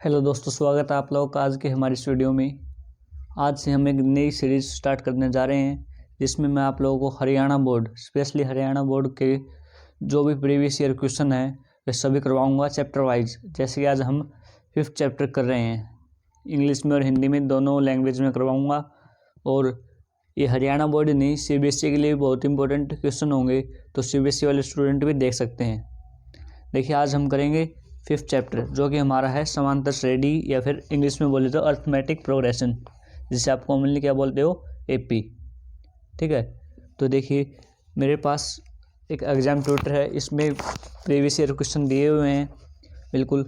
Hello दोस्तों, स्वागत है आप लोगों का आज के हमारी इस वीडियो में। आज से हम एक नई सीरीज़ स्टार्ट करने जा रहे हैं जिसमें मैं आप लोगों को Haryana board, specially Haryana board के जो भी प्रीवियस ईयर क्वेश्चन है वे सभी करवाऊंगा चैप्टर वाइज। जैसे कि आज हम 5th चैप्टर कर रहे हैं, इंग्लिश में और हिंदी में दोनों लैंग्वेज में करवाऊँगा। और ये हरियाणा बोर्ड ही नहीं, CBSE के लिए भी बहुत इंपॉर्टेंट क्वेश्चन होंगे, तो CBSE वाले स्टूडेंट भी देख सकते हैं। देखिए, आज हम करेंगे 5th चैप्टर जो कि हमारा है समांतर श्रेणी, या फिर इंग्लिश में बोले तो अर्थमेटिक प्रोग्रेशन, जिसे आप कॉमनली क्या बोलते हो, AP। ठीक है, तो देखिए मेरे पास एक एग्जाम ट्यूटर है, इसमें प्रीवियस ईयर क्वेश्चन दिए हुए हैं बिल्कुल।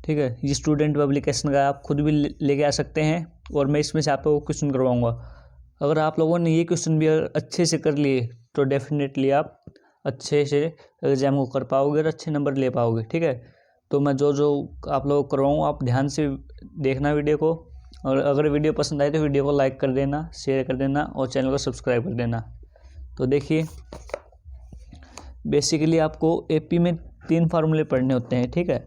ठीक है, ये स्टूडेंट पब्लिकेशन का आप खुद भी लेके आ सकते हैं और मैं इसमें से आप लोगों को क्वेश्चन करवाऊँगा। अगर आप लोगों ने ये क्वेश्चन भी अच्छे से कर लिए तो डेफिनेटली आप अच्छे से एग्जाम को कर पाओगे और अच्छे नंबर ले पाओगे। ठीक है, तो मैं जो जो आप लोगों को करवाऊँ आप ध्यान से देखना वीडियो को, और अगर वीडियो पसंद आए तो वीडियो को लाइक कर देना, शेयर कर देना और चैनल को सब्सक्राइब कर देना। तो देखिए, बेसिकली आपको AP में 3 फार्मूले पढ़ने होते हैं। ठीक है,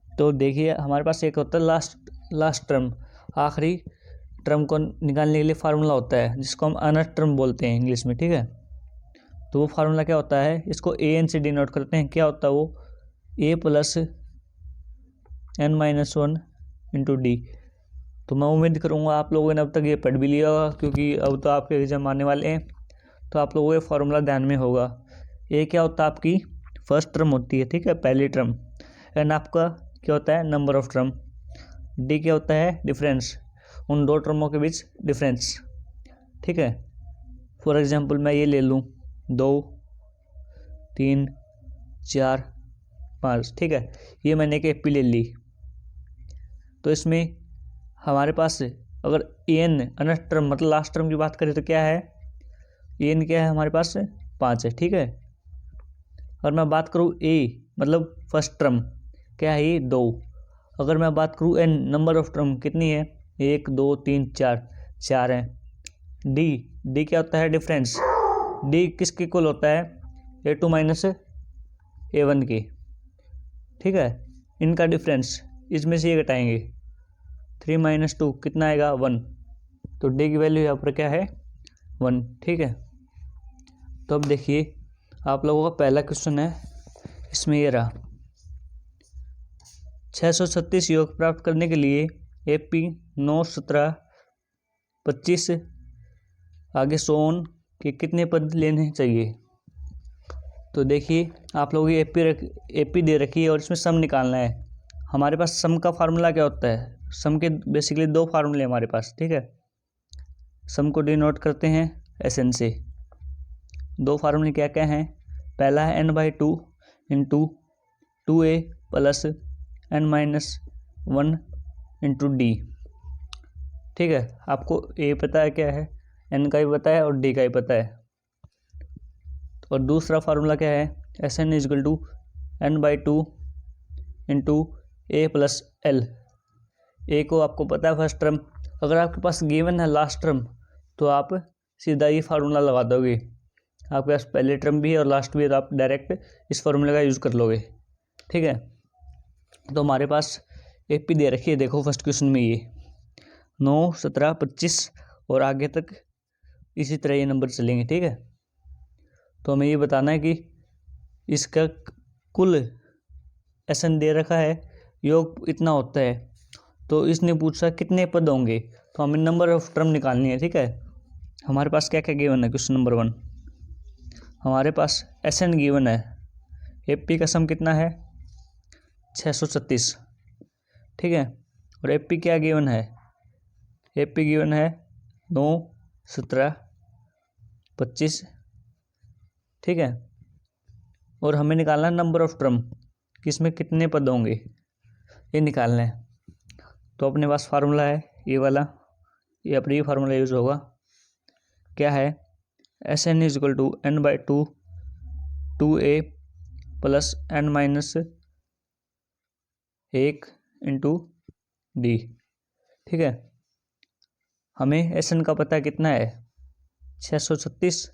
तो देखिए हमारे पास एक होता है लास्ट टर्म, आखिरी टर्म को निकालने के लिए फार्मूला होता है जिसको हम अनंत टर्म बोलते हैं इंग्लिश में। ठीक है, तो वो फार्मूला क्या होता है, इसको AN से डिनोट करते हैं। क्या होता है वो, A + n-1 × D। तो मैं उम्मीद करूँगा आप लोगों ने अब तक ये पढ़ भी लिया होगा, क्योंकि अब तो आपके एग्जाम आने वाले हैं, तो आप लोगों को ये फार्मूला ध्यान में होगा। A क्या होता है, आपकी फर्स्ट टर्म होती है। ठीक है, पहली टर्म। एन आपका क्या होता है, नंबर ऑफ टर्म। D क्या होता है, डिफरेंस, उन दो टर्मों के बीच डिफरेंस। ठीक है, फॉर एग्जांपल मैं ये ले लूँ 2, 3, 4, 5। ठीक है, ये मैंने एक AP ले ली। तो इसमें हमारे पास अगर AN अनंत टर्म मतलब लास्ट टर्म की बात करें तो क्या है, AN क्या है हमारे पास 5 है। ठीक है, और मैं बात करूँ A मतलब फर्स्ट टर्म, क्या है ये 2। अगर मैं बात करूँ N नंबर ऑफ टर्म कितनी है, 1, 2, 3, 4 है। D क्या होता है, डिफरेंस। D किसके इक्वल होता है, A2 - A1 के। ठीक है, इनका डिफरेंस, इसमें से ये घटाएंगे, 3 - 2 कितना आएगा, 1। तो D की वैल्यू यहाँ पर क्या है, 1। ठीक है, तो अब देखिए आप लोगों का पहला क्वेश्चन है, इसमें ये रहा, 636 योग प्राप्त करने के लिए AP 9, 17, 25 आगे सोन के कितने पद लेने चाहिए। तो देखिए आप लोगों की AP दे रखी है और इसमें सम निकालना है। हमारे पास सम का फार्मूला क्या होता है, सम के बेसिकली 2 फार्मूले हमारे पास। ठीक है, सम को डिनोट करते हैं SN से। 2 फार्मूले क्या क्या हैं, पहला है n/2 × 2A + n-1 × D। ठीक है, आपको A पता है क्या है, N का भी पता है और D का भी पता है। और दूसरा फार्मूला क्या है, SN = n/2 × A + L। A को आपको पता है फर्स्ट टर्म, अगर आपके पास गिवन है लास्ट टर्म तो आप सीधा ये फार्मूला लगा दोगे। आपके पास पहले टर्म भी है और लास्ट भी है, तो आप डायरेक्ट इस फार्मूले का यूज़ कर लोगे। ठीक है, तो हमारे पास AP दे रखी है, देखो फर्स्ट क्वेश्चन में ये 9, 17, 25 और आगे तक इसी तरह ये नंबर चलेंगे। ठीक है, तो हमें ये बताना है कि इसका कुल SN दे रखा है, योग इतना होता है, तो इसने पूछा कितने पद होंगे, तो हमें नंबर ऑफ टर्म निकालनी है। ठीक है, हमारे पास क्या क्या गिवन है, क्वेश्चन नंबर 1 हमारे पास SN गिवन है, AP का सम कितना है 636। ठीक है, और AP क्या गिवन है, AP गिवन है 9, 17, 25। ठीक है, और हमें निकालना है नंबर ऑफ टर्म, किसमें कितने पद होंगे ये निकालना है। तो अपने पास फार्मूला है ये वाला, ये अपने ही फार्मूला यूज होगा। क्या है, SN = n/2 2A + n-1 × D। ठीक है, हमें SN का पता कितना है, 636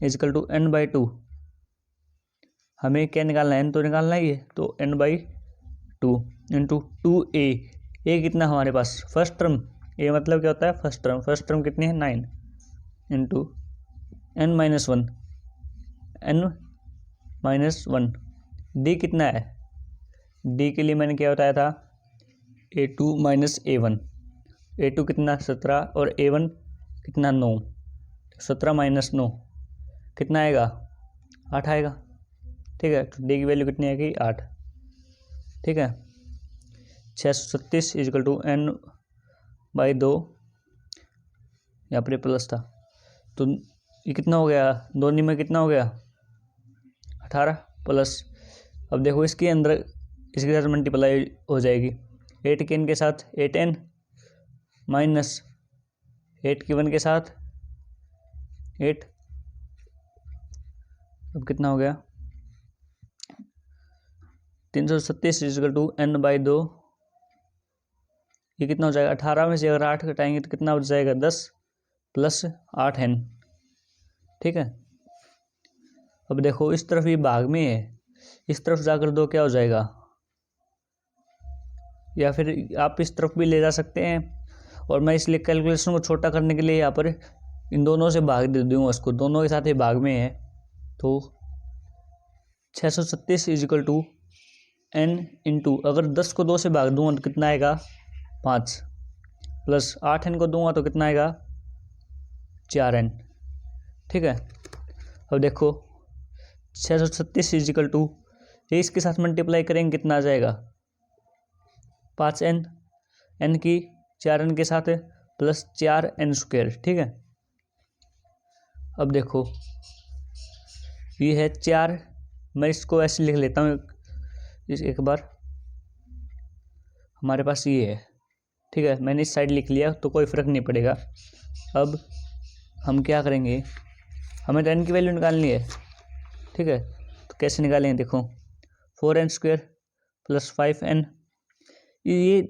= n/2। हमें क्या निकालना है, n तो निकालना ही है, तो n/2 2 इंटू 2a, ए कितना हमारे पास फर्स्ट टर्म, ए मतलब क्या होता है फर्स्ट टर्म कितनी है 9 into n minus one, D कितना है, डी के लिए मैंने क्या बताया था a2 माइनस a1, a2 कितना 17 और a1 कितना 9, 17 माइनस 9 कितना आएगा 8 आएगा। ठीक है, तो डी की वैल्यू कितनी आएगी 8। ठीक है, 636 इजकल टू n बाई 2, यहाँ पर प्लस था तो ये कितना हो गया, दोनों में कितना हो गया 18 प्लस, अब देखो इसके अंदर इसके साथ मल्टीप्लाई हो जाएगी 8 के n के साथ 8n माइनस 8 की 1 के साथ 8, अब कितना हो गया 336 इजकल टू n बाई 2, ये कितना हो जाएगा 18 में से अगर 8 घटाएंगे तो कितना हो जाएगा 10 प्लस 8n। ठीक है, अब देखो इस तरफ ये भाग में है, इस तरफ जाकर दो क्या हो जाएगा, या फिर आप इस तरफ भी ले जा सकते हैं, और मैं इसलिए कैलकुलेशन को छोटा करने के लिए यहाँ पर इन दोनों से भाग दे दूँगा, उसको दोनों के साथ ये भाग में है तो 636 इजिकल टू n इंटू, अगर 10 को 2 से भाग दूंगा तो कितना आएगा 5 प्लस 8n को दूंगा तो कितना आएगा 4n। ठीक है, अब देखो 636 इजिकल टू ये इसके साथ मल्टीप्लाई करेंगे कितना आ जाएगा 5n, n की 4n के साथ प्लस 4n स्क्वायर। ठीक है, अब देखो ये है 4, मैं इसको ऐसे लिख लेता हूँ एक बार, हमारे पास ये है। ठीक है, मैंने इस साइड लिख लिया तो कोई फ़र्क नहीं पड़ेगा। अब हम क्या करेंगे, हमें तो n की वैल्यू निकालनी है। ठीक है, तो कैसे निकालेंगे, देखो 4n स्क्वायर प्लस 5n, ये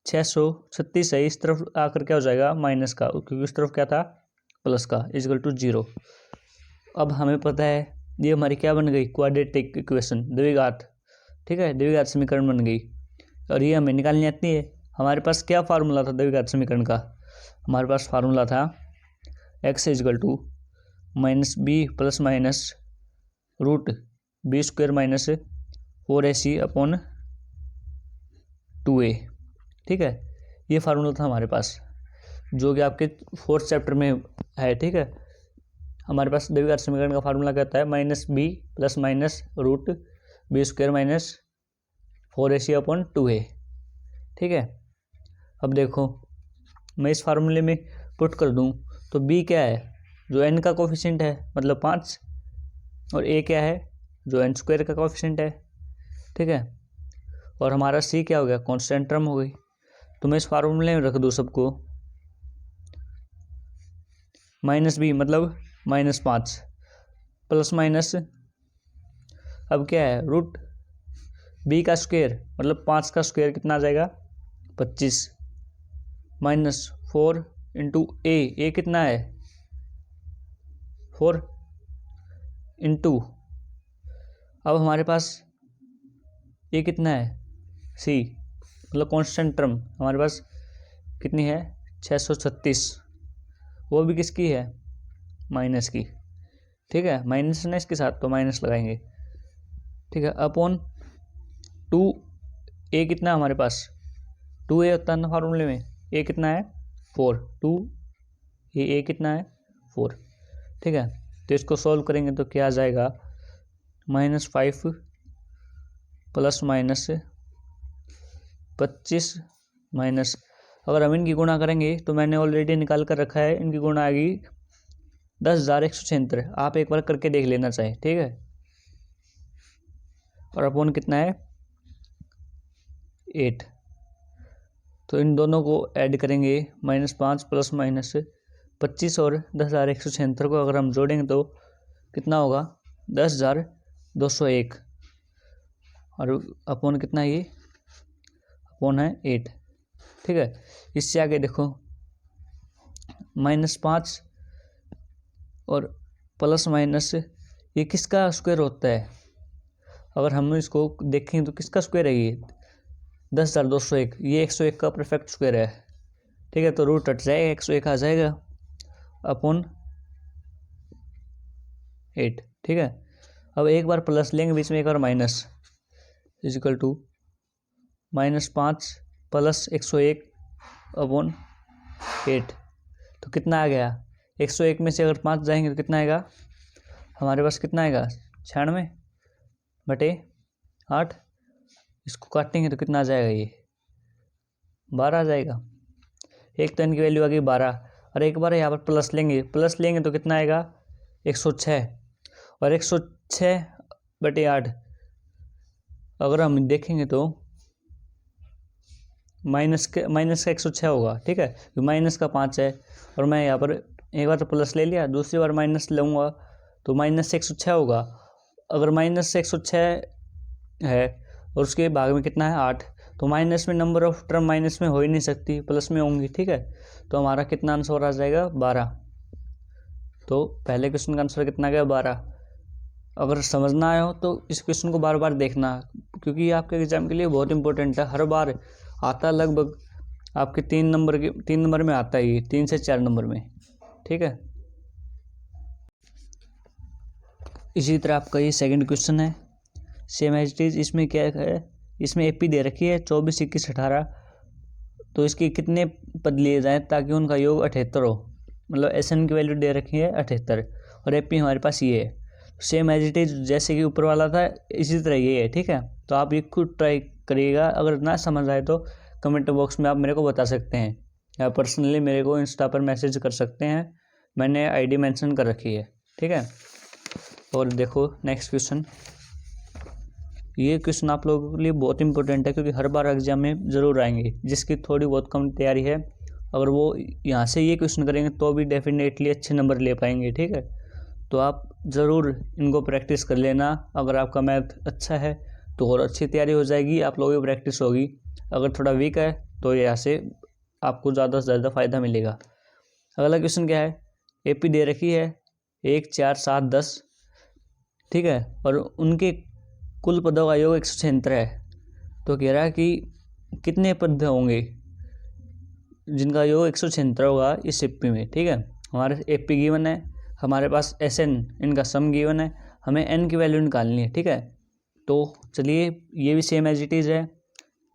636 है, इस तरफ आकर क्या हो जाएगा माइनस का, क्योंकि इस तरफ क्या था प्लस का, इजकल टू 0। अब हमें पता है ये हमारी क्या बन गई क्वाड्रेटिक इक्वेशन, द्विघात। ठीक है, द्विघात समीकरण बन गई, और ये हमें निकालनी आती है। हमारे पास क्या फार्मूला था द्विघात समीकरण का, हमारे पास फार्मूला था x equal to minus b plus minus root b square minus 4ac upon 2a। ठीक है, ये फार्मूला था हमारे पास, जो कि आपके 4th चैप्टर में है। ठीक है, हमारे पास द्विघात समीकरण का फार्मूला कहता है minus b plus minus root b square minus 4ac upon 2a। ठीक है, अब देखो मैं इस फार्मूले में पुट कर दूं तो b क्या है, जो n का कोफिशिएंट है मतलब 5, और a क्या है जो n स्क्वायर का कोफिशिएंट है। ठीक है, और हमारा c क्या हो गया कांस्टेंट टर्म हो गई। तो मैं इस फार्मूले में रख दूं सबको, माइनस बी मतलब -5 प्लस माइनस, अब क्या है रूट बी का स्क्वायर मतलब 5 का स्क्वायर कितना आ जाएगा 25 माइनस 4 इंटू ए कितना है 4 इंटू, अब हमारे पास ए कितना है सी मतलब कांस्टेंट टर्म हमारे पास कितनी है 636, वो भी किसकी है माइनस की। ठीक है, माइनस ना इसके साथ तो माइनस लगाएंगे। ठीक है, अपॉन 2a कितना है हमारे पास 2a होता है ना फार्मूले में, a कितना है 4, 2 ये a कितना है 4। ठीक है, तो इसको सॉल्व करेंगे तो क्या आ जाएगा -5 प्लस माइनस 25 माइनस, अगर हम इनकी गुणा करेंगे तो मैंने ऑलरेडी निकाल कर रखा है, इनकी गुणा आएगी 10,176, आप एक बार करके देख लेना चाहें। ठीक है, और अपॉन कितना है 8, तो इन दोनों को ऐड करेंगे -5 प्लस माइनस 25 और 10,176 को अगर हम जोड़ेंगे तो कितना होगा 10,201, और अपॉन कितना ये अपॉन है 8। ठीक है, इससे आगे देखो -5 और प्लस माइनस ये किसका स्क्वायर होता है, अगर हम इसको देखें तो किसका स्क्वायर है ये 10,201, ये 101 का परफेक्ट स्क्वायर है, ठीक है। तो रूट हट जाएगा, 101 आ जाएगा अपॉन 8, ठीक है। अब एक बार प्लस लेंगे बीच में, एक बार minus, equal to -5 plus 101 upon 8। तो कितना आ गया, 101 में से अगर 5 जाएंगे तो कितना आएगा हमारे पास, कितना आएगा 96/8। इसको काटेंगे तो कितना आ जाएगा, ये 12 आ जाएगा। एक तो इनकी वैल्यू आ गई 12, और एक बार यहाँ पर प्लस लेंगे तो कितना आएगा 106, और 106/8 अगर हम देखेंगे तो माइनस का 106 होगा, ठीक है। तो माइनस का 5 है, और मैं यहाँ पर एक बार तो प्लस ले लिया, दूसरी बार माइनस लूँगा तो -106 होगा। अगर -106 है और उसके भाग में कितना है 8, तो माइनस में नंबर ऑफ टर्म माइनस में हो ही नहीं सकती, प्लस में होंगी, ठीक है। तो हमारा कितना आंसर आ जाएगा 12। तो पहले क्वेश्चन का आंसर कितना गया 12। अगर समझना आया हो तो इस क्वेश्चन को बार बार देखना, क्योंकि आपके एग्जाम के लिए बहुत इंपॉर्टेंट है। हर बार आता लगभग आपके 3 नंबर में आता ही, 3 से 4 नंबर में, ठीक है। इसी तरह आपका ये सेकंड क्वेश्चन है, सेम एज इट इज। इसमें क्या है, इसमें एपी दे रखी है 24, 21, 18। तो इसके कितने पद लिए जाएं ताकि उनका योग 78 हो, मतलब एसएन की वैल्यू दे रखी है 78, और एपी हमारे पास ये है। सेम एज इट इज, जैसे कि ऊपर वाला था इसी तरह ये है, ठीक है। तो आप ये खुद ट्राई करिएगा, अगर ना समझ आए तो कमेंट बॉक्स में आप मेरे को बता सकते हैं, या पर्सनली मेरे को इंस्टा पर मैसेज कर सकते हैं, मैंने आईडी मेंशन कर रखी है, ठीक है। और देखो नेक्स्ट क्वेश्चन, ये क्वेश्चन आप लोगों के लिए बहुत इंपॉर्टेंट है, क्योंकि हर बार एग्जाम में ज़रूर आएंगे। जिसकी थोड़ी बहुत कम तैयारी है, अगर वो यहाँ से ये क्वेश्चन करेंगे तो भी डेफिनेटली अच्छे नंबर ले पाएंगे, ठीक है। तो आप ज़रूर इनको प्रैक्टिस कर लेना। अगर आपका मैथ अच्छा है तो और अच्छी तैयारी हो जाएगी, आप लोगों की प्रैक्टिस होगी। अगर थोड़ा वीक है तो यहाँ से आपको ज़्यादा से ज़्यादा फ़ायदा मिलेगा। अगला क्वेश्चन क्या है, एपी दे रखी है 1, 4, 7, 10, ठीक है, और उनके कुल पदों का योग 176 है। तो कह रहा है कि कितने पद होंगे जिनका योग 176 होगा इस एपी में, ठीक है। हमारे एपी गिवन है, हमारे पास एसएन इनका सम गिवन है, हमें एन की वैल्यू निकालनी है, ठीक है। तो चलिए ये भी सेम एज इट इज़ है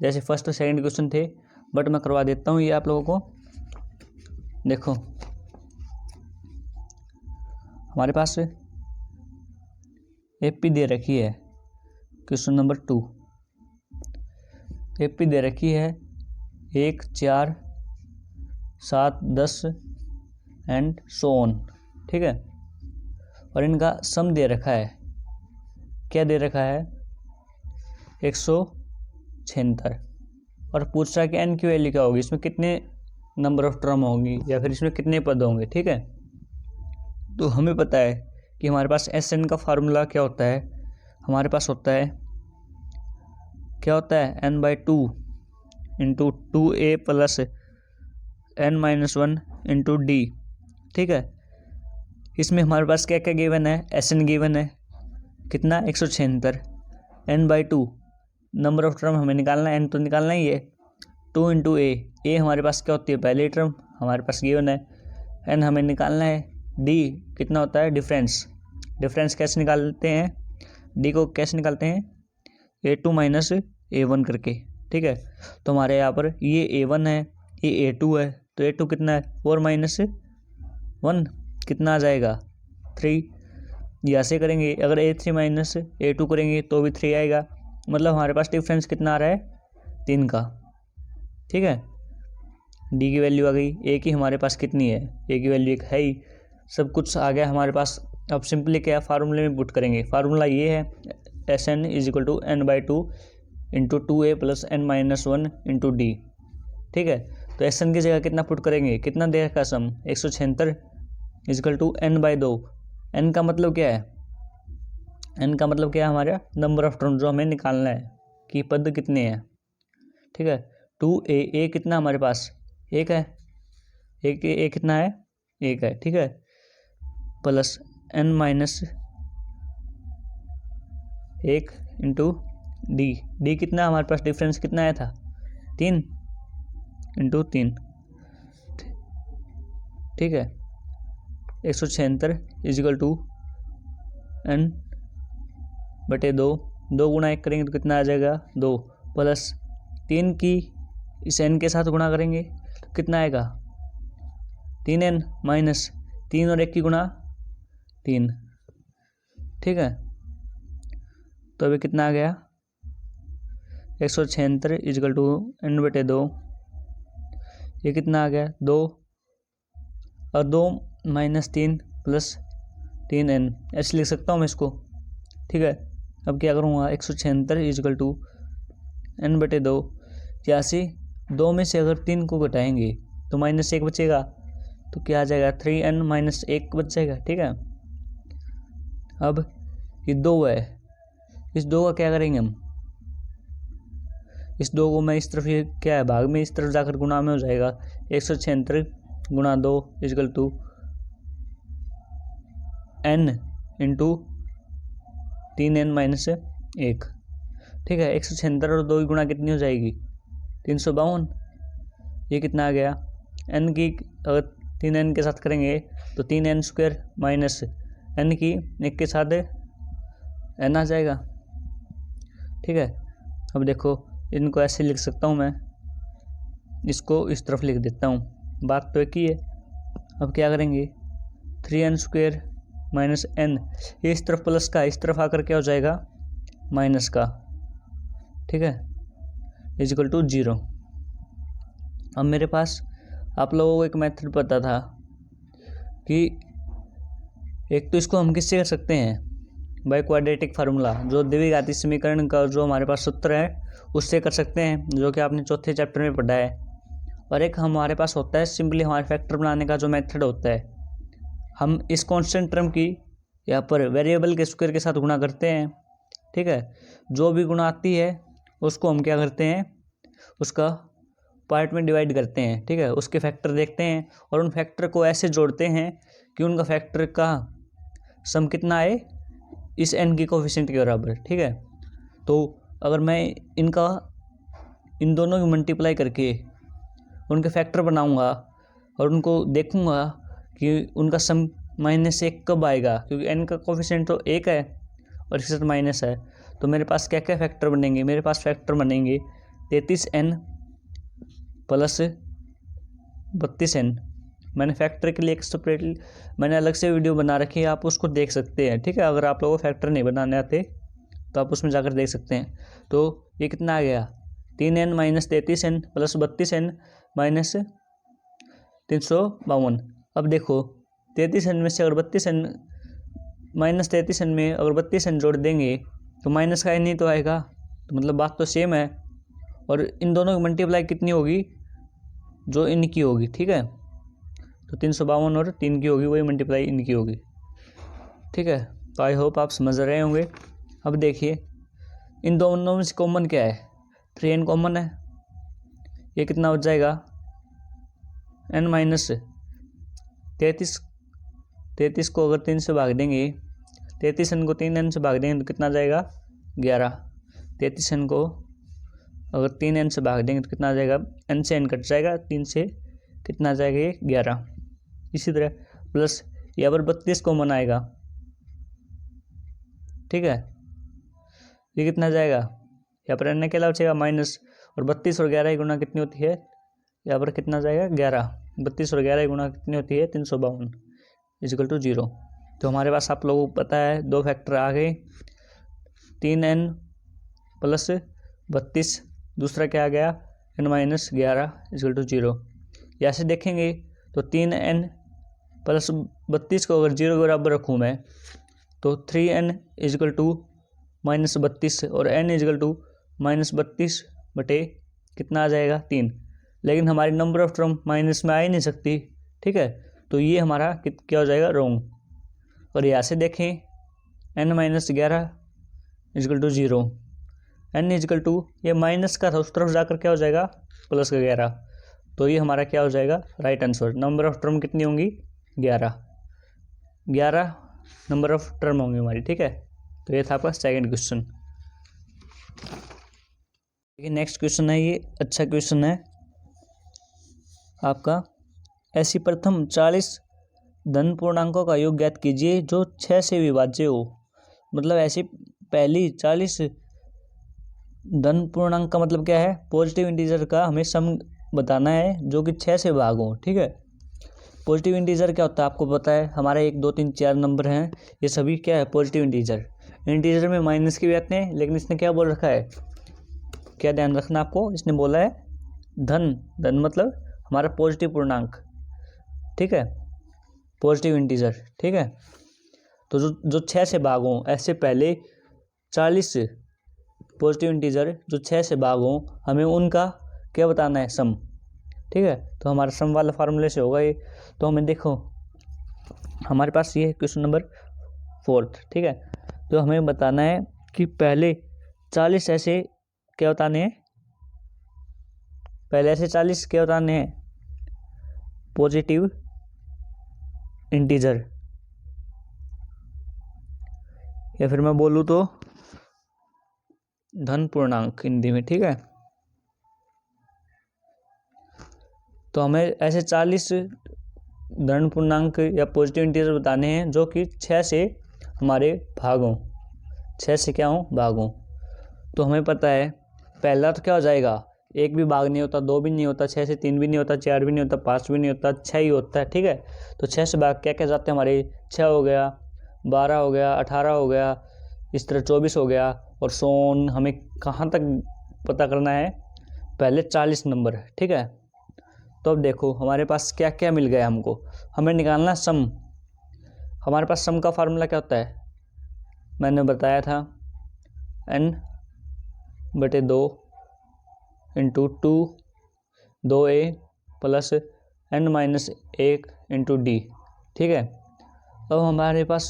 जैसे फर्स्ट और सेकंड क्वेश्चन थे, बट मैं करवा देता हूँ ये आप लोगों को। देखो हमारे पास एपी दे रखी है, क्वेश्चन नंबर 2, एपी दे रखी है 1, 4, 7, 10 एंड सो ऑन, ठीक है। और इनका सम दे रखा है, क्या दे रखा है 176, और पूछ रहा है कि एन की वैल्यू क्या होगी, इसमें कितने नंबर ऑफ टर्म होंगी या फिर इसमें कितने पद होंगे, ठीक है। तो हमें पता है कि हमारे पास एस एन का फार्मूला क्या होता है, हमारे पास होता है क्या होता है n/2 into 2a plus n-1 into D, ठीक है। इसमें हमारे पास क्या क्या गिवन है, एस एन गिवन है कितना 176, n/2 नंबर ऑफ टर्म हमें निकालना है, n तो निकालना ही है, 2 इंटू ए हमारे पास क्या होती है पहली टर्म हमारे पास गिवन है, n हमें निकालना है, डी कितना होता है डिफरेंस कैसे निकालते हैं, डी को कैसे निकालते हैं a2 माइनस a1 करके, ठीक है। तो हमारे यहाँ पर ये a1 है, ये a2 है, तो a2 कितना है 4 माइनस 1 कितना आ जाएगा 3, यहाँ से करेंगे अगर a3 माइनस a2 करेंगे तो भी 3 आएगा, मतलब हमारे पास डिफरेंस कितना आ रहा है 3 का, ठीक है। डी की वैल्यू आ गई, ए की हमारे पास कितनी है, ए की वैल्यू 1 है ही, सब कुछ आ गया हमारे पास। अब सिंपली क्या फार्मूले में पुट करेंगे, फार्मूला ये है S N is equal to n/2 into 2a plus n-1 into D, ठीक है। तो एस एन की जगह कितना पुट करेंगे, कितना दे रखा सम 176 इजिकल टू n/2, n का मतलब क्या है, n का मतलब क्या है हमारा नंबर ऑफ टर्म जो हमें निकालना है कि पद कितने हैं, ठीक है। 2a कितना हमारे पास 1 है, a कितना है 1 है, ठीक है, प्लस n-1 इंटू डी कितना हमारे पास डिफरेंस कितना आया था 3 × 3, ठीक है। 176 इजिकल टू n/2, 2 गुणा 1 करेंगे तो कितना आ जाएगा 2, प्लस 3 की इस n के साथ गुणा करेंगे तो कितना आएगा 3n माइनस 3 और 1 की गुणा 3, ठीक है। तो अभी कितना आ गया 176 इजिकल टू n/2, ये कितना आ गया 2 और 2 माइनस 3 प्लस 3n, ऐसे लिख सकता हूँ मैं इसको, ठीक है। अब क्या करूँगा 176 इजिकल टू n/2, यहाँ से 2 में से अगर 3 को घटाएंगे तो -1 बचेगा, तो क्या आ जाएगा 3n माइनस 1 बच जाएगा, ठीक है। अब ये 2 है, इस 2 का क्या करेंगे हम, इस 2 को मैं इस तरफ, ये क्या है भाग में, इस तरफ जाकर गुणा में हो जाएगा 176 गुणा 2 equal to n into 3n minus 1, ठीक है। 176 और 2 की गुणा कितनी हो जाएगी 352, ये कितना आ गया n की अगर 3n के साथ करेंगे तो 3n² माइनस n की 1 के साथ n आ जाएगा, ठीक है। अब देखो इनको ऐसे लिख सकता हूँ मैं, इसको इस तरफ लिख देता हूँ, बात तो एक ही है। अब क्या करेंगे 3n² माइनस n, ये इस तरफ प्लस का, इस तरफ आकर क्या हो जाएगा माइनस का, ठीक है, इजिकल टू 0। अब मेरे पास आप लोगों को एक मेथड पता था कि एक तो इसको हम किससे कर सकते हैं बाय क्वाड्रेटिक फार्मूला, जो द्विघाती समीकरण का जो हमारे पास सूत्र है उससे कर सकते हैं, जो कि आपने चौथे चैप्टर में पढ़ा है। और एक हमारे पास होता है सिंपली हमारे फैक्टर बनाने का जो मेथड होता है, हम इस कांस्टेंट टर्म की यहाँ पर वेरिएबल के स्क्वायर के साथ गुणा करते हैं, ठीक है। जो भी गुणा आती है उसको हम क्या करते हैं, उसका पार्ट में डिवाइड करते हैं, ठीक है। उसके फैक्टर देखते हैं और उन फैक्टर को ऐसे जोड़ते हैं कि उनका फैक्टर का सम कितना आए इस n की कोफिशिएंट के बराबर, ठीक है। तो अगर मैं इन दोनों की मल्टीप्लाई करके उनके फैक्टर बनाऊंगा और उनको देखूंगा कि उनका सम -1 कब आएगा, क्योंकि n का कोफिशिएंट तो 1 है और इसके साथ माइनस है, तो मेरे पास क्या क्या फैक्टर बनेंगे, मेरे पास फैक्टर बनेंगे 33n प्लस 32n। मैंने फैक्टर के लिए एक सेपरेटली मैंने अलग से वीडियो बना रखी है, आप उसको देख सकते हैं, ठीक है। अगर आप लोगों को फैक्टर नहीं बनाने आते तो आप उसमें जाकर देख सकते हैं। तो ये कितना आ गया 3n minus 33n plus 32n minus 352। अब देखो 33n में से अगर 32n माइनस 33n में अगर 32n जोड़ देंगे तो माइनस का n ही तो आएगा, तो मतलब बात तो सेम है। और इन दोनों की मल्टीप्लाई कितनी होगी, जो इनकी होगी, ठीक है। तो 352 और 3 की होगी, वही मल्टीप्लाई इनकी होगी, ठीक है। तो आई होप आप समझ रहे होंगे। अब देखिए इन दोनों में से कॉमन क्या है, 3n कॉमन है, ये कितना हो जाएगा n माइनस 33 को अगर 3 से भाग देंगे, 33n को 3n से भाग देंगे तो कितना जाएगा 11। 33n को अगर 3n से भाग देंगे तो कितना आ जाएगा, n से n कट जाएगा, 3 से कितना आ जाएगा ये 11। इसी तरह प्लस यहाँ पर 32 कॉमन आएगा, ठीक है। ये कितना जाएगा, यहाँ पर n के अलावा बचेगा माइनस, और 32 और 11 की गुणा कितनी होती है, यहाँ पर कितना जाएगा 11। 32 और 11 की गुणा कितनी होती है 352 इजिकल टू 0। तो हमारे पास आप लोगों को पता है दो फैक्टर आ गए, 3n प्लस 32, दूसरा क्या आ गया n माइनस 11 इजिकल टू 0। यहाँ से देखेंगे तो 3n प्लस 32 को अगर 0 के बराबर रखूँ मैं तो 3n इजिकल टू माइनस 32 और n इजिकल टू माइनस 32 बटे कितना आ जाएगा 3। लेकिन हमारी नंबर ऑफ टर्म माइनस में आ ही नहीं सकती, ठीक है। तो ये हमारा क्या हो जाएगा रॉन्ग। और यहाँ से देखें n minus 11 equal to 0, n equal to ये माइनस का था, उस तरफ जाकर क्या हो जाएगा प्लस का 11। तो ये हमारा क्या हो जाएगा right answer. Number of term कितनी होंगी 11 नंबर ऑफ टर्म होंगी हमारी, ठीक है। तो ये था आपका सेकंड क्वेश्चन। नेक्स्ट क्वेश्चन है, ये अच्छा क्वेश्चन है आपका। ऐसी प्रथम 40 धन पूर्णांकों का योग ज्ञात कीजिए जो 6 से विभाज्य हो। मतलब ऐसी पहली 40 धन पूर्णांक का मतलब क्या है, पॉजिटिव इंटीजर का हमें सम बताना है जो कि 6 से भाग हो। ठीक है, पॉजिटिव इंटीजर क्या होता है आपको पता है, हमारे 1 2 3 4 नंबर हैं, ये सभी क्या है, पॉजिटिव इंटीजर। इंटीजर में माइनस के भी आते हैं, लेकिन इसने क्या बोल रखा है, क्या ध्यान रखना आपको, इसने बोला है धन। धन मतलब हमारा पॉजिटिव पूर्णांक। ठीक है, पॉजिटिव इंटीजर। ठीक है, तो जो 6 से भाग हों, ऐसे पहले 40 पॉजिटिव इंटीजर जो 6 से भाग हों, हमें उनका क्या बताना है, सम। ठीक है, तो हमारा सम वाला फार्मूले से होगा ये। तो हमें देखो हमारे पास ये क्वेश्चन नंबर 4। ठीक है, तो हमें बताना है कि पहले 40 ऐसे क्या बताने हैं, पहले ऐसे 40 क्या बताने हैं, पॉजिटिव इंटीजर, या फिर मैं बोलूँ तो धन पूर्णांक हिंदी में। ठीक है, तो हमें ऐसे 40 धन पूर्णांक या पॉजिटिव इंटीजर बताने हैं जो कि 6 से हमारे भाग हों, 6 से क्या हों, भाग हों। तो हमें पता है पहला तो क्या हो जाएगा, 1 भी भाग नहीं होता, 2 भी नहीं होता, 6 से 3 भी नहीं होता, 4 भी नहीं होता, 5 भी नहीं होता, 6 ही होता है। ठीक है, तो 6 से भाग क्या क्या जाते हैं हमारे, 6 हो गया, 12 हो गया, 18 हो गया, इस तरह 24 हो गया, और सोन। हमें कहाँ तक पता करना है, पहले 40 नंबर। ठीक है, तो अब देखो हमारे पास क्या क्या मिल गया हमको, हमें निकालना सम। हमारे पास सम का फार्मूला क्या होता है, मैंने बताया था n/2 into 2 2a plus n-1 into d। ठीक है, अब हमारे पास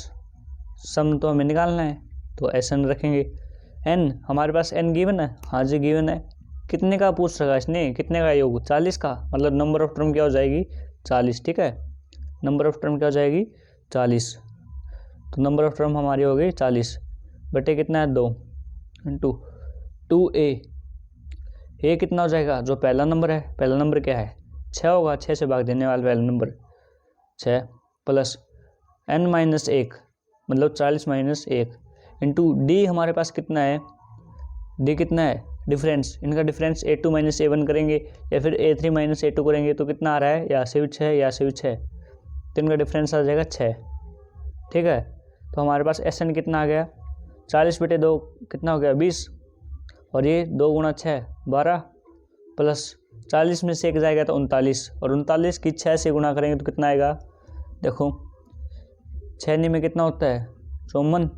सम तो हमें निकालना है, तो Sn रखेंगे। n हमारे पास n गिवन है, हाँ जी गिवन है। कितने का पूछ रखा इसने, कितने का योग, 40 का, मतलब नंबर ऑफ टर्म क्या हो जाएगी, 40। ठीक है, नंबर ऑफ टर्म क्या हो जाएगी, 40। तो नंबर ऑफ टर्म हमारी हो गई 40 बटे कितना है, 2 इंटू 2a। ये कितना हो जाएगा, जो पहला नंबर है, पहला नंबर क्या है, 6 होगा, 6 से भाग देने वाला पहला नंबर 6, प्लस n-1 मतलब 40 - 1 इंटू डी। हमारे पास कितना है, डी कितना है, डिफरेंस, इनका डिफरेंस a2 - a1 करेंगे या फिर a3 - a2 करेंगे तो कितना आ रहा है, यहाँ से भी 6, यहाँ से भी 6, तो इनका डिफरेंस आ जाएगा 6। ठीक है, तो हमारे पास Sn कितना आ गया, 40 बटे 2 कितना हो गया, 20, और ये 2 × 6 12, प्लस 40 में से 1 जाएगा तो 39, और 39 की 6 से गुणा करेंगे तो कितना आएगा, देखो 6 में कितना होता है, 54,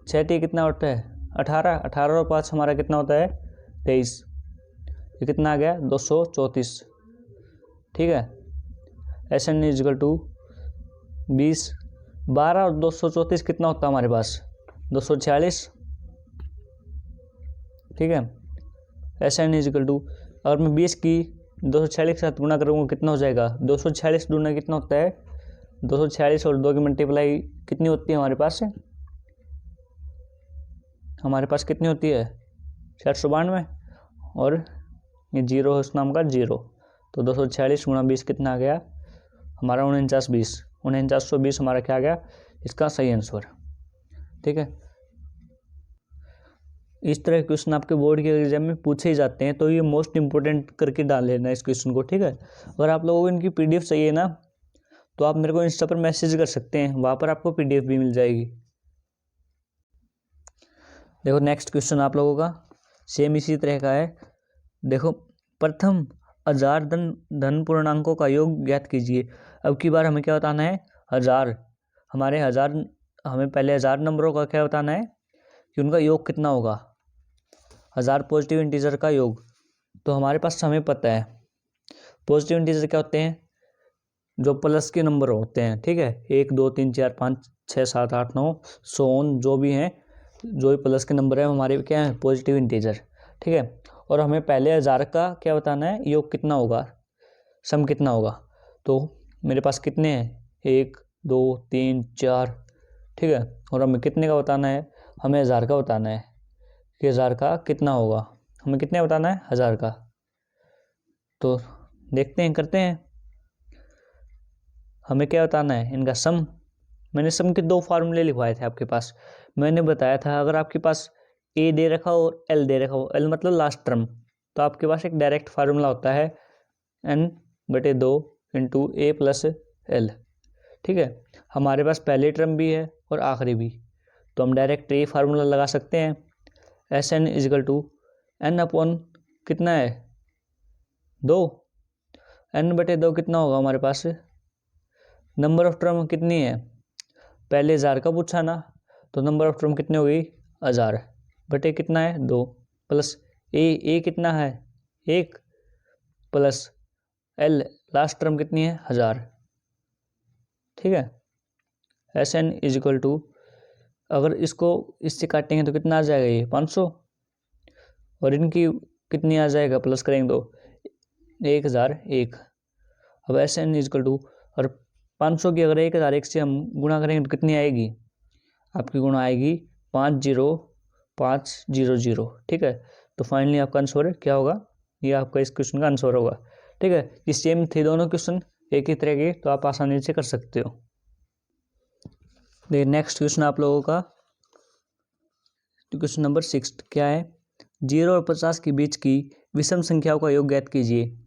6 कितना होता है, 18, 18 और 5 हमारा कितना होता है, 23, ये कितना आ गया, 234। ठीक है, Sn = 20, 12 और 234 कितना होता है हमारे पास, 246। ठीक है, Sn = अगर मैं 20 की 246 के साथ गुणा करूँगा कितना हो जाएगा, 246 दूना कितना होता है, 246 और 2 की मल्टीप्लाई कितनी होती है हमारे पास कितनी होती है, 492, और ये 0 है उस नाम का 0, तो 246 × 20 कितना आ गया हमारा, 4920, 4920 हमारा क्या आ गया, इसका सही आंसर। ठीक है, इस तरह के क्वेश्चन आपके बोर्ड के एग्जाम में पूछे ही जाते हैं, तो ये मोस्ट इंपॉर्टेंट करके डाल लेना इस क्वेश्चन को। ठीक है, अगर आप लोगों को इनकी PDF चाहिए ना, तो आप मेरे को इंस्टा पर मैसेज कर सकते हैं, वहाँ पर आपको PDF भी मिल जाएगी। देखो नेक्स्ट क्वेश्चन आप लोगों का सेम इसी तरह का है। देखो प्रथम 1000 धन पूर्णांकों का योग ज्ञात कीजिए। अब की बार हमें क्या बताना है, 1000, हमारे 1000, हमें पहले 1000 नंबरों का क्या बताना है कि उनका योग कितना होगा, 1000 पॉजिटिव इंटीजर का योग। तो हमारे पास हमें पता है पॉजिटिव इंटीजर क्या होते हैं, जो प्लस के नंबर होते हैं। ठीक है, 1 2 3 4 5 6 7 8 9 सोन जो भी हैं, जो भी प्लस के नंबर है हमारे क्या है, पॉजिटिव इंटीजर। ठीक है, और हमें पहले 1000 का क्या बताना है, योग कितना होगा, सम कितना होगा। तो मेरे पास कितने हैं, 1 2 3 4। ठीक है, और हमें कितने का बताना है, हमें 1000 का बताना है, कि 1000 का कितना होगा, हमें कितने बताना है 1000 का। तो देखते हैं, करते हैं। हमें क्या बताना है, इनका सम। मैंने सम के 2 फार्मूले लिखवाए थे आपके पास। मैंने बताया था अगर आपके पास ए दे रखा हो और एल दे रखा हो, एल मतलब लास्ट टर्म, तो आपके पास एक डायरेक्ट फार्मूला होता है n/2 इंटू ए प्लस एल। ठीक है, हमारे पास पहली टर्म भी है और आखिरी भी, तो हम डायरेक्ट ये फार्मूला लगा सकते हैं। S N equal to N upon कितना है 2, n/2 कितना होगा हमारे पास, नंबर ऑफ टर्म कितनी है, पहले 1000 का पूछा ना, तो नंबर ऑफ टर्म कितनी होगी 1000 बटे कितना है 2, प्लस ए कितना है 1, प्लस एल लास्ट टर्म कितनी है 1000। ठीक है, एस एन इजिकल टू, अगर इसको इससे काटेंगे तो कितना आ जाएगा, ये 500, और इनकी कितनी आ जाएगा, प्लस करेंगे तो 1001। अब एस एन इजिकल टू, और 500 की अगर 1001 से हम गुणा करेंगे तो कितनी आएगी, आपकी गुणा आएगी 50500। ठीक है, तो फाइनली आपका आंसर क्या होगा, ये आपका इस क्वेश्चन का आंसर होगा। ठीक है, ये सेम थे दोनों क्वेश्चन, एक ही तरह के, तो आप आसानी से कर सकते हो। देखिए नेक्स्ट क्वेश्चन आप लोगों का क्वेश्चन नंबर 6 क्या है, 0 और 50 के बीच की विषम संख्याओं का योग ज्ञात कीजिए।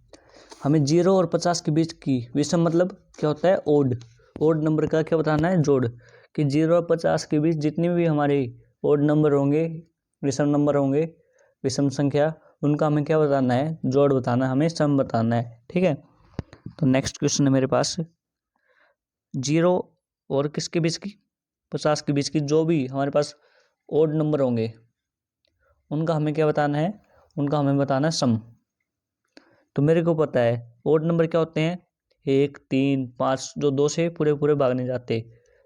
हमें 0 और 50 के बीच की, विषम मतलब क्या होता है, ओड नंबर का क्या बताना है, जोड़, कि 0 और 50 के बीच जितनी भी हमारे ओड नंबर होंगे, विषम नंबर होंगे, विषम संख्या, उनका हमें क्या बताना है, जोड़ बताना है, हमें सम बताना है। ठीक है, तो नेक्स्ट क्वेश्चन है मेरे पास, 0 और किसके बीच की, 50 के बीच की जो भी हमारे पास ओड नंबर होंगे उनका हमें क्या बताना है, उनका हमें बताना है सम। तो मेरे को पता है ओड नंबर क्या होते हैं, 1, 3, 5, जो 2 से पूरे पूरे भागने जाते।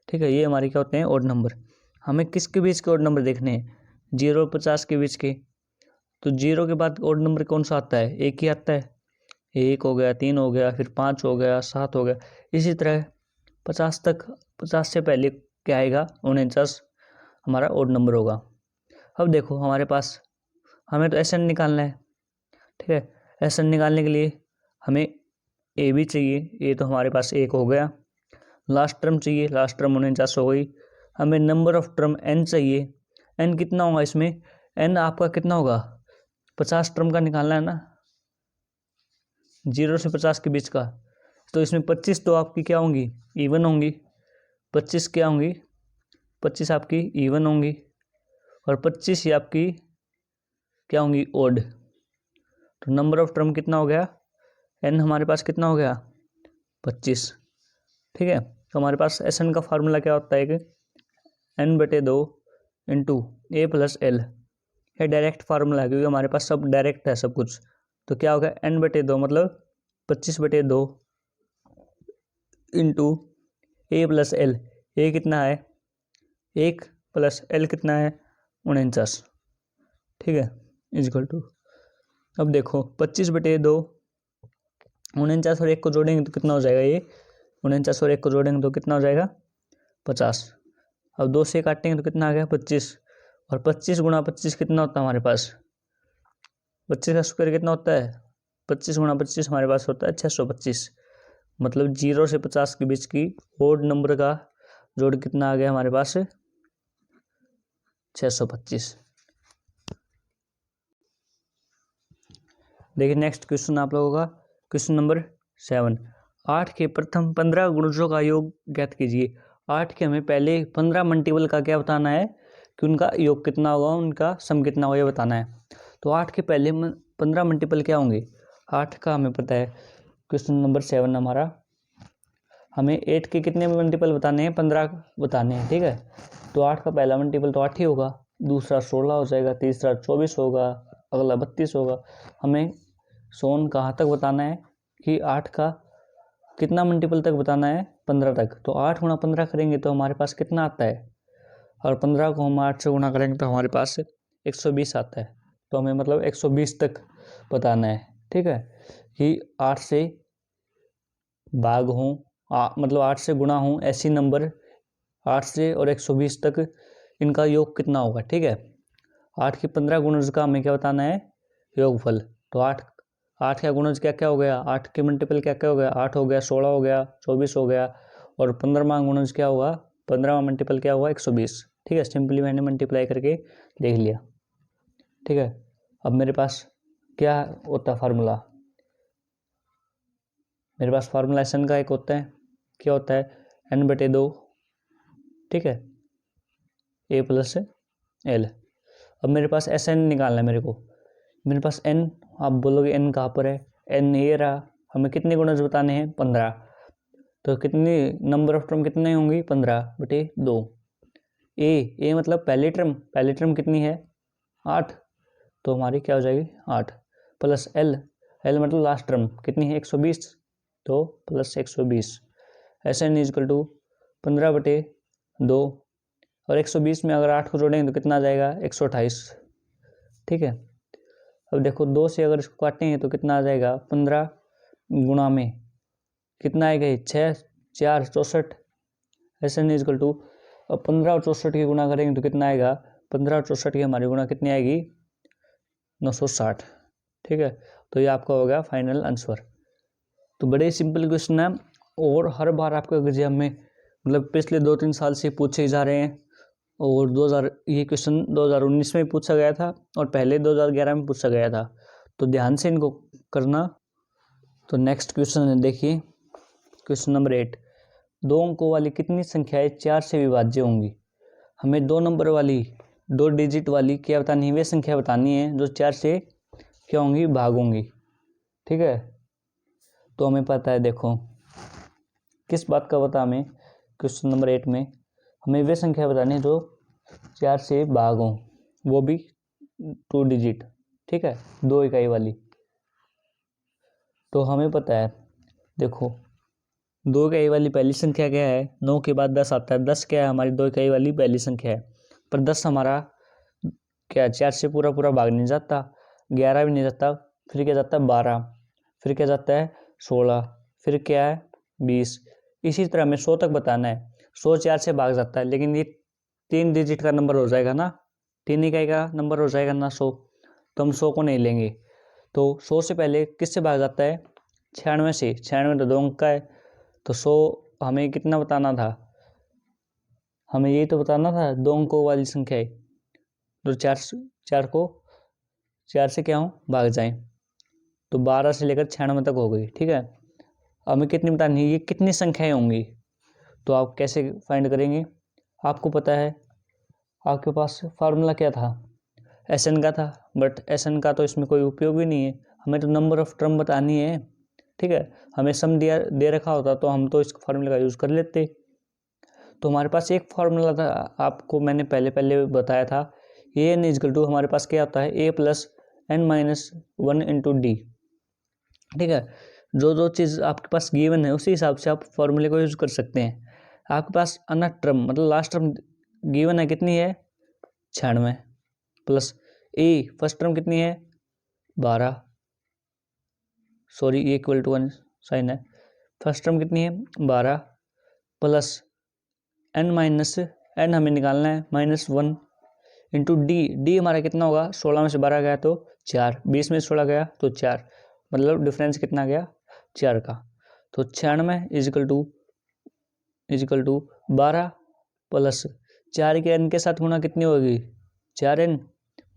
ठीक है, ये हमारे क्या होते हैं ओड नंबर। हमें किसके बीच के ओड नंबर देखने हैं, 0 और 50 के बीच के। तो 0 के बाद ओड नंबर कौन सा आता है, 1 ही आता है, 1 हो गया, 3 हो गया, फिर 5 हो गया, 7 हो गया, इसी तरह 50 तक। 50 से पहले क्या आएगा, 49 हमारा ओड नंबर होगा। अब देखो हमारे पास, हमें तो एस एन निकालना है। ठीक है, एस एन निकालने के लिए हमें ए भी चाहिए, ए तो हमारे पास 1 हो गया, लास्ट टर्म चाहिए, लास्ट टर्म 49 हो गई। हमें नंबर ऑफ टर्म एन चाहिए, एन कितना होगा इसमें, एन आपका कितना होगा, 50 टर्म का निकालना है ना, 0 से 50 के बीच का, तो इसमें 25 तो आपकी क्या होंगी, इवन होंगी, 25 क्या होंगी, 25 आपकी इवन होंगी, और 25 ही आपकी क्या होंगी, ओड। तो नंबर ऑफ टर्म कितना हो गया, एन हमारे पास कितना हो गया, 25। ठीक है, तो हमारे पास एस एन का फार्मूला क्या होता है कि n/2 इंटू ए प्लस एल, ये डायरेक्ट फार्मूला है क्योंकि हमारे पास सब डायरेक्ट है सब कुछ। तो क्या होगा, n/2 मतलब 25/2 इंटू ए प्लस एल, ए कितना है 1 प्लस एल कितना है 49। ठीक है, इजकल टू, अब देखो 25/2, 49 और 1 को जोड़ेंगे तो कितना हो जाएगा, ये 49 और 1 को जोड़ेंगे तो कितना हो जाएगा 50। अब 2 से काटेंगे तो कितना आ गया 25, और 25 गुणा 25 कितना होता है हमारे पास, 25 का स्क्वायर कितना होता है, 25 गुणा 25 हमारे पास होता है 625। मतलब 0 से 50 के बीच की ओड नंबर का जोड़ कितना आ गया हमारे पास 625। देखिए नेक्स्ट क्वेश्चन आप लोगों का क्वेश्चन नंबर 7, 8 के प्रथम 15 गुणजों का योग ज्ञात कीजिए। 8 के हमें पहले 15 मल्टीपल का क्या बताना है कि उनका योग कितना होगा, उनका सम कितना होगा, ये बताना है। तो 8 के पहले 15 मल्टीपल क्या होंगे, 8 का हमें पता है, क्वेश्चन नंबर 7 हमारा, हमें 8 के कितने मल्टीपल बताने हैं, 15 बताने हैं। ठीक है, तो 8 का पहला मल्टीपल तो 8 ही होगा, दूसरा 16 हो जाएगा, तीसरा 24 होगा, अगला 32 होगा। हमें सोन कहाँ तक बताना है कि 8 का कितना मल्टीपल तक बताना है, 15 तक। तो 8 गुणा 15 करेंगे तो हमारे पास कितना आता है, और 15 को हम 8 से गुणा करेंगे तो हमारे पास 120 आता है। तो हमें मतलब 120 तक बताना है। ठीक है, कि 8 से भाग हों, मतलब 8 से गुणा हों ऐसी नंबर, 8 से और 120 तक इनका योग कितना होगा। ठीक है, 8 की 15 गुणज का हमें क्या बताना है, योगफल। तो 8 का गुणज क्या क्या हो गया, 8 के मल्टीपल क्या क्या हो गया, 8 हो गया, 16 हो गया, 24 हो गया, और 15वां गुणज क्या होगा, 15वां मल्टीपल क्या हुआ, 120। ठीक है, सिंपली मैंने मल्टीप्लाई करके देख लिया। ठीक है, अब मेरे पास क्या होता है फार्मूला, मेरे पास फार्मूला एन का एक होता है, क्या होता है, n/2। ठीक है, a + l। अब मेरे पास एस एन निकालना है मेरे पास n, आप बोलोगे n कहाँ पर है, n ये रहा। हमें कितने गुणज बताने हैं, 15। तो कितनी नंबर ऑफ टर्म कितने होंगी, 15/2। ए मतलब पहली टर्म कितनी है, 8। तो हमारी क्या हो जाएगी, 8 प्लस एल मतलब लास्ट टर्म कितनी है, 120। तो plus 120। S N equal to 15/2, और 120 में अगर 8 को जोड़ेंगे तो कितना आ जाएगा, 128। ठीक है, अब देखो 2 से अगर इसको काटेंगे तो कितना आ जाएगा, 15 गुणा में कितना आएगा, 6 4 64। एस एन इजकल टू, अब 15 और 64 की गुणा करेंगे तो कितना आएगा, 15 और 64 की हमारी गुणा कितनी आएगी, 960। ठीक है, तो ये आपका हो गया फाइनल आंसर। तो बड़े सिंपल क्वेश्चन है, और हर बार आपके एग्जाम में मतलब पिछले 2-3 साल से पूछे जा रहे हैं, और ये क्वेश्चन 2019 में पूछा गया था, और पहले 2011 में पूछा गया था। तो ध्यान से इनको करना। तो नेक्स्ट क्वेश्चन है, देखिए क्वेश्चन नंबर 8। 2 अंकों वाली कितनी संख्याएं 4 से विभाज्य होंगी। हमें 2 नंबर वाली 2 डिजिट वाली क्या बतानी है, वे संख्या बतानी है जो 4 से क्या होंगी, भाग होंगी। ठीक है, तो हमें पता है, देखो किस बात का पता हमें, क्वेश्चन नंबर 8 में हमें वे संख्या बतानी है जो 4 से भाग हों, वो भी 2 डिजिट। ठीक है, 2 इकाई वाली। तो हमें पता है, देखो 2 इकाई वाली पहली संख्या क्या है, 9 के बाद 10 आता है। 10 क्या है, हमारी 2 इकाई वाली पहली संख्या है, पर 10 हमारा क्या 4 से पूरा भाग नहीं जाता, 11 भी नहीं जाता, फिर क्या जाता है 12, फिर क्या जाता है 16, फिर क्या है 20। इसी तरह हमें 100 तक बताना है। 100 4 से भाग जाता है, लेकिन ये 3 डिजिट का नंबर हो जाएगा ना, 3 इकाई का नंबर हो जाएगा ना 100, तो हम 100 को नहीं लेंगे। तो 100 से पहले किससे भाग जाता है, 96 से। 96 तो 2 अंक का है, तो 100 हमें कितना बताना था, हमें यही तो बताना था 2 अंकों वाली संख्या है, तो 4 से क्या हो भाग जाए। तो 12 से लेकर 96 तक हो गई। ठीक है, हमें कितनी बतानी है, ये कितनी संख्याएं होंगी। तो आप कैसे फाइंड करेंगे, आपको पता है, आपके पास फार्मूला क्या था, एस एन का था, बट एस एन का तो इसमें कोई उपयोग ही नहीं है, हमें तो नंबर ऑफ टर्म बतानी है। ठीक है, हमें सम दे रखा होता तो हम तो इस फार्मूले का यूज़ कर लेते। तो हमारे पास एक फार्मूला था, आपको मैंने पहले बताया था, ए एन इजकल टू हमारे पास क्या होता है, ए प्लस n - 1 इंटू डी। ठीक है, जो चीज़ आपके पास गिवन है उसी हिसाब से आप फॉर्मूले को यूज़ कर सकते हैं। आपके पास अनंत टर्म मतलब लास्ट टर्म गिवन है, कितनी है 96, प्लस ए फर्स्ट टर्म कितनी है 12, सॉरी ए इक्वल टू 1 साइन है, फर्स्ट टर्म कितनी है 12, प्लस n हमें निकालना है -1 इंटू डी हमारा कितना होगा, 16 में से 12 गया तो 4, 20 में से 16 गया तो 4, मतलब डिफरेंस कितना गया 4 का। तो 96 इजिकल टू 12 प्लस 4 के n के साथ गुणा कितनी होगी 4n,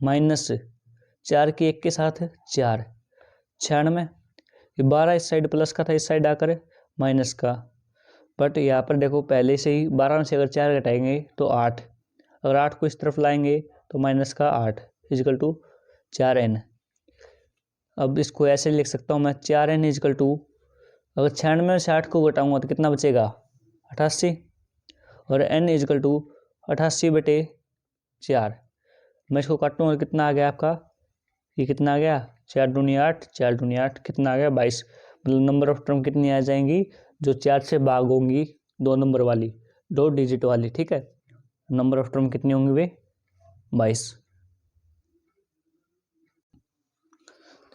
माइनस 4 के 1 के साथ 4, 96। ये 12 इस साइड प्लस का था, इस साइड आकर माइनस का, बट यहाँ पर देखो पहले से ही 12 में से अगर 4 घटाएंगे तो 8, अगर 8 को इस तरफ लाएंगे तो माइनस का 8 इजिकल टू 4n। अब इसको ऐसे लिख सकता हूँ मैं 4n इजिकल टू, अगर 96 में से 8 को घटाऊंगा तो कितना बचेगा 88, और n इजिकल टू 88/4। मैं इसको काटूँ और कितना आ गया आपका, ये कितना आ गया 4 दूनी 8, 4 दूनी 8 कितना आ गया 22। मतलब नंबर ऑफ टर्म कितनी आ जाएंगी जो 4 से भाग होंगी, 2 नंबर वाली 2 डिजिट वाली। ठीक है, नंबर ऑफ टर्म कितनी होंगी वे 22।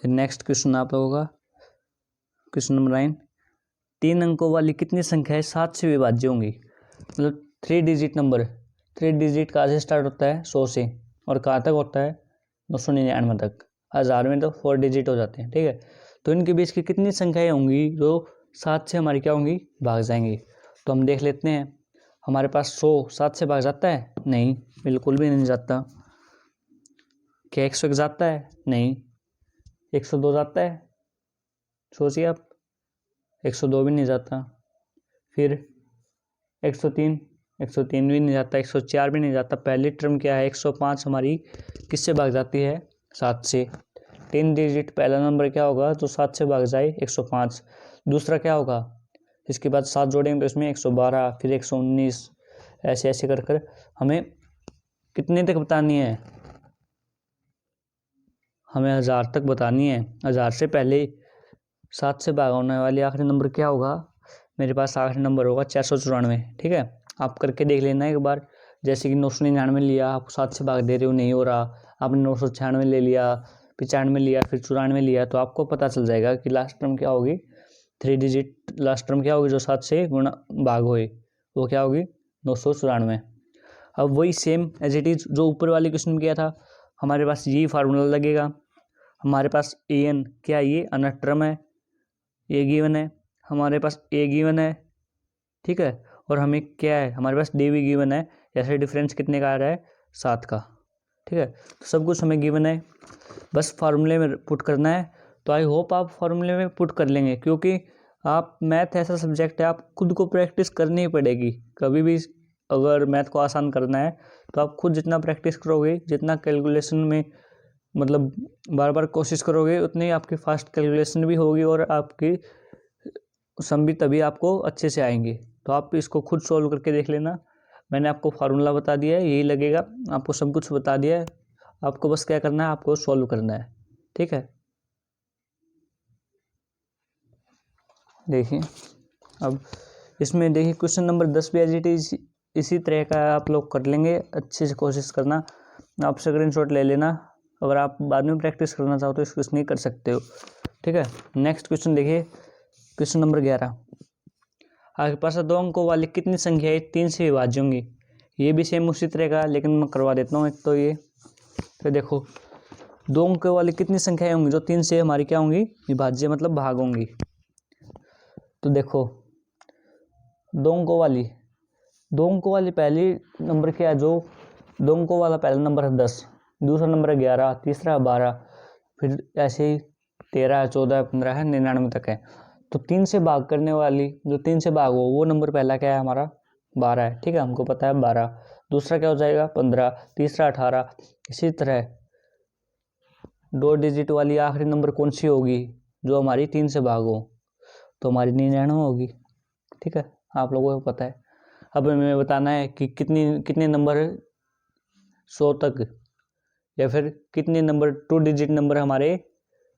नेक्स्ट क्वेश्चन आप लोगों का क्वेश्चन नंबर 9। 3 अंकों वाली कितनी संख्याएं 7 से विभाज्य होंगी। मतलब 3 डिजिट नंबर, 3 डिजिट कहाँ से स्टार्ट होता है 100 से, और कहाँ तक होता है 999 तक। 1000 में तो 4 डिजिट हो जाते हैं, ठीक है। तो इनके बीच की कितनी संख्याएं होंगी जो 7 से हमारी क्या होंगी, भाग जाएंगी। तो हम देख लेते हैं, हमारे पास 100 7 से भाग जाता है? नहीं, बिल्कुल भी नहीं जाता। क्या 101 जाता है? नहीं। 102 जाता है? सोचिए आप, 102 भी नहीं जाता। फिर 103 भी नहीं जाता, 104 भी नहीं जाता। पहली टर्म क्या है 105 हमारी किससे भाग जाती है? 7 से। 3 डिजिट पहला नंबर क्या होगा जो 7 से भाग जाए? 105। दूसरा क्या होगा? इसके बाद 7 जोड़ेंगे तो इसमें 112, फिर 119, ऐसे ऐसे कर कर हमें कितने तक बतानी है? हमें 1000 तक बतानी है। 1000 से पहले 7 से भाग होने वाली आखिरी नंबर क्या होगा? मेरे पास आखिरी नंबर होगा 494, ठीक है। आप करके देख लेना एक बार। जैसे कि 999 लिया, आप 7 से भाग दे रहे हो, नहीं हो रहा, आपने 996 ले लिया, 95 लिया, फिर 94 लिया, तो आपको पता चल जाएगा कि लास्ट टर्म क्या होगी। 3 डिजिट लास्ट टर्म क्या होगी जो 7 से गुणा भाग होए, वो क्या होगी? 994। अब वही सेम एज इट इज जो ऊपर वाले क्वेश्चन में किया था, हमारे पास यही फार्मूला लगेगा। हमारे पास an क्या, ये अनंत टर्म है, ए गिवन है, हमारे पास ए गिवन है, ठीक है। और हमें क्या है, हमारे पास डी भी गिवन है। ऐसे डिफरेंस कितने का आ रहा है? 7 का, ठीक है। तो सब कुछ हमें गिवन है, बस फार्मूले में पुट करना है। तो आई होप आप फार्मूले में पुट कर लेंगे, क्योंकि आप मैथ ऐसा सब्जेक्ट है, आप खुद को प्रैक्टिस करनी ही पड़ेगी। कभी भी अगर मैथ को आसान करना है तो आप खुद जितना प्रैक्टिस करोगे, जितना कैलकुलेशन में मतलब बार बार कोशिश करोगे, उतनी आपकी फास्ट कैलकुलेशन भी होगी और आपकी सम भी तभी आपको अच्छे से आएंगे। तो आप इसको खुद सॉल्व करके देख लेना। मैंने आपको फार्मूला बता दिया है, यही लगेगा, आपको सब कुछ बता दिया है। आपको बस क्या करना है, आपको सॉल्व करना है, ठीक है। देखिए अब इसमें देखिए क्वेश्चन नंबर 10 भी एज इट इज इसी तरह का आप लोग कर लेंगे। अच्छे से कोशिश करना, आप स्क्रीनशॉट ले लेना। अगर आप बाद में प्रैक्टिस करना चाहो तो इसको नहीं कर सकते हो, ठीक है। नेक्स्ट क्वेश्चन देखिए, क्वेश्चन नंबर 11। आपके पास 2 अंकों वाली कितनी संख्याएं 3 से विभाज्य होंगी? ये भी सेम उसी तरह का, लेकिन मैं करवा देता हूँ एक तो ये। तो देखो 2 अंकों वाली कितनी संख्याएं होंगी जो 3 से हमारी क्या होंगी? विभाज्य, मतलब भाग होंगी। तो देखो 2 अंकों वाली पहली नंबर क्या है, जो 2 अंकों वाला पहला नंबर है 10, दूसरा नंबर है 11, तीसरा 12, फिर ऐसे ही 13, 14, 15 है, 99 तक है। तो 3 से भाग करने वाली जो 3 से भाग हो, वो नंबर पहला क्या है हमारा? 12 है, ठीक है, हमको पता है 12। दूसरा क्या हो जाएगा? 15, तीसरा 18। इसी तरह 2 डिजिट वाली आखिरी नंबर कौन सी होगी जो हमारी 3 से भाग हो? तो हमारी 99 होगी, ठीक है, आप लोगों को पता है। अब हमें बताना है कि कितने नंबर 100 तक, या फिर कितने नंबर 2 डिजिट नंबर हमारे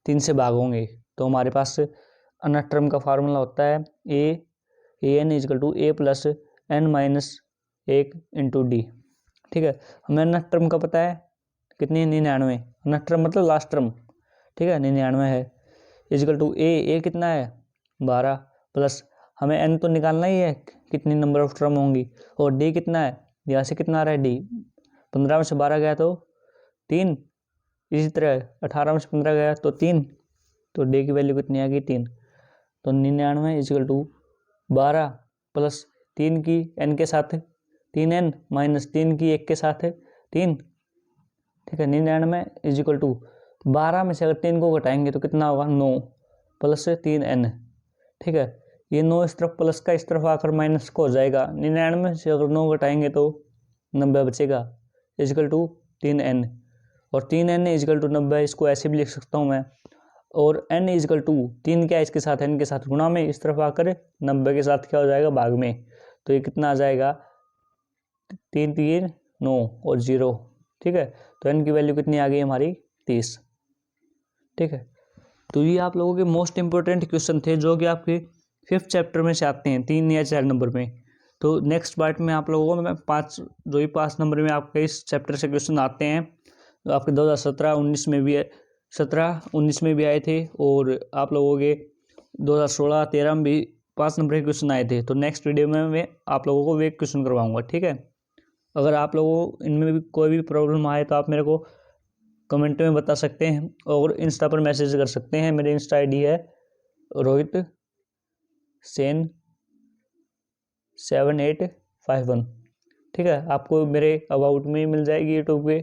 3 से भाग होंगे। तो हमारे पास अनंत टर्म का फार्मूला होता है an equal to a plus n minus 1 into D, ठीक है। हमें अनंत टर्म का पता है कितनी? 99। अनंत टर्म मतलब लास्ट टर्म, ठीक है, 99 है। इजकल टू a कितना है? 12 प्लस हमें n तो निकालना ही है, कितनी नंबर ऑफ टर्म होंगी, और d कितना है? यहाँ से कितना आ रहा है d? 15 में से 12 गया तो 3, इसी तरह 18 में से 15 गया तो 3, तो d की वैल्यू कितनी आ गई? 3। तो 99 इजकल टू 12 प्लस 3 की n के साथ 3n माइनस 3 की 1 के साथ 3, ठीक है। 99 इजकल टू 12 में से अगर 3 को घटाएंगे तो कितना होगा? 9 प्लस 3n, ठीक है। ये 9 इस तरफ प्लस का इस तरफ आकर माइनस को हो जाएगा। 99 से अगर 9 घटाएंगे तो 90 बचेगा, इजकल टू 3n, और 3n इजकल टू 90। इसको ऐसे भी लिख सकता हूँ मैं, और n इजकल टू 3 क्या इसके साथ n के साथ गुणा में, इस तरफ आकर 90 के साथ क्या हो जाएगा? भाग में। तो ये कितना आ जाएगा? 3 3 9 और 0, ठीक है। तो n की वैल्यू कितनी आ गई हमारी? 30, ठीक है। तो ये आप लोगों के मोस्ट इंपोर्टेंट क्वेश्चन थे जो कि आपके 5th चैप्टर में से आते हैं, 3 या 4 नंबर में। तो नेक्स्ट पार्ट में आप लोगों को मैं 5 नंबर में आपके इस चैप्टर से क्वेश्चन आते हैं, तो आपके 2017-19 में भी 17-19 में भी आए थे, और आप लोगों के 2016-13 में भी 5 नंबर के क्वेश्चन आए थे। तो नेक्स्ट वीडियो में मैं आप लोगों को वे क्वेश्चन करवाऊंगा, ठीक है। अगर आप लोगों इनमें भी कोई भी प्रॉब्लम आए तो आप मेरे को कमेंट में बता सकते हैं और इंस्टा पर मैसेज कर सकते हैं। मेरी इंस्टा आईडी है रोहित सेन 7851। ठीक है, आपको मेरे अबाउट में मिल जाएगी यूट्यूब पे।